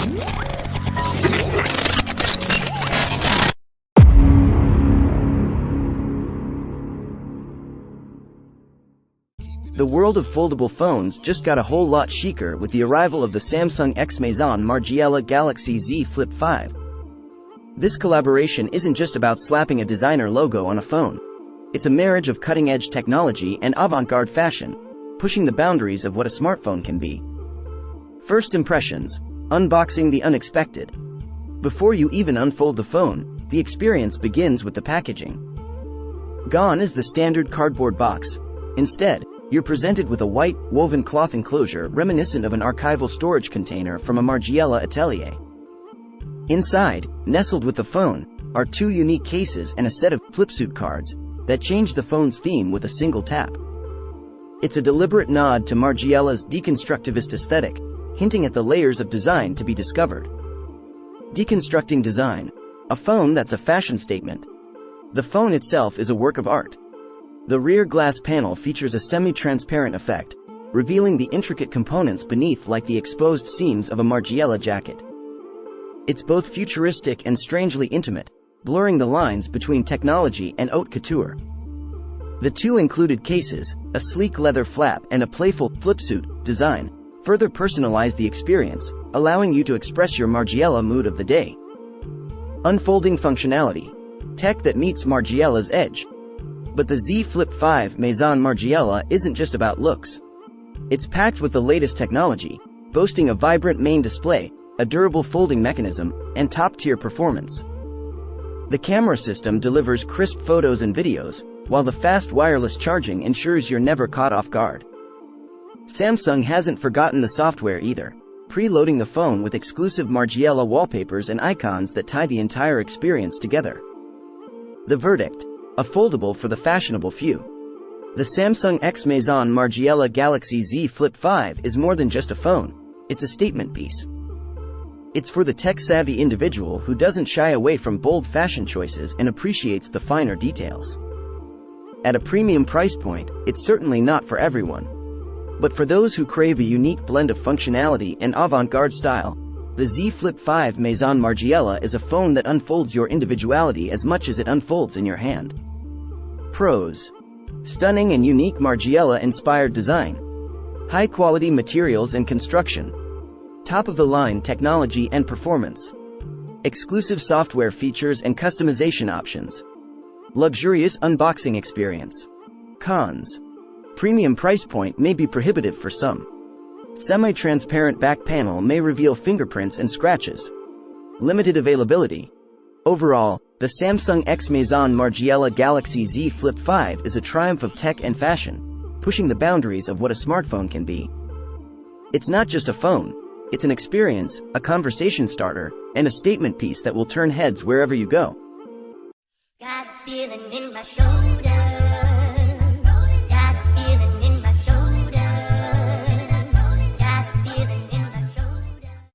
The world of foldable phones just got a whole lot chicer with the arrival of the Samsung X Maison Margiela Galaxy Z Flip 5. This collaboration isn't just about slapping a designer logo on a phone. It's a marriage of cutting-edge technology and avant-garde fashion, pushing the boundaries of what a smartphone can be. First impressions: unboxing the unexpected. Before you even unfold the phone, the experience begins with the packaging. Gone is the standard cardboard box. Instead, you're presented with a white, woven cloth enclosure reminiscent of an archival storage container from a Margiela atelier. Inside, nestled with the phone, are two unique cases and a set of flipsuit cards that change the phone's theme with a single tap. It's a deliberate nod to Margiela's deconstructivist aesthetic, hinting at the layers of design to be discovered. Deconstructing design. A phone that's a fashion statement. The phone itself is a work of art. The rear glass panel features a semi-transparent effect, revealing the intricate components beneath like the exposed seams of a Margiela jacket. It's both futuristic and strangely intimate, blurring the lines between technology and haute couture. The two included cases, a sleek leather flap and a playful flipsuit design, further personalize the experience, allowing you to express your Margiela mood of the day. Unfolding functionality. Tech that meets Margiela's edge. But the Z Flip 5 Maison Margiela isn't just about looks. It's packed with the latest technology, boasting a vibrant main display, a durable folding mechanism, and top-tier performance. The camera system delivers crisp photos and videos, while the fast wireless charging ensures you're never caught off guard. Samsung hasn't forgotten the software either, preloading the phone with exclusive Margiela wallpapers and icons that tie the entire experience together. The verdict: a foldable for the fashionable few. The Samsung X Maison Margiela Galaxy Z Flip 5 is more than just a phone, it's a statement piece. It's for the tech-savvy individual who doesn't shy away from bold fashion choices and appreciates the finer details. At a premium price point, it's certainly not for everyone. But for those who crave a unique blend of functionality and avant-garde style, the Z Flip 5 Maison Margiela is a phone that unfolds your individuality as much as it unfolds in your hand. Pros: stunning and unique Margiela-inspired design. High-quality materials and construction. Top-of-the-line technology and performance. Exclusive software features and customization options. Luxurious unboxing experience. Cons: premium price point may be prohibitive for some. Semi-transparent back panel may reveal fingerprints and scratches. Limited availability. Overall, the Samsung X Maison Margiela Galaxy Z Flip 5 is a triumph of tech and fashion, pushing the boundaries of what a smartphone can be. It's not just a phone, it's an experience, a conversation starter, and a statement piece that will turn heads wherever you go. Got a feeling in my soul.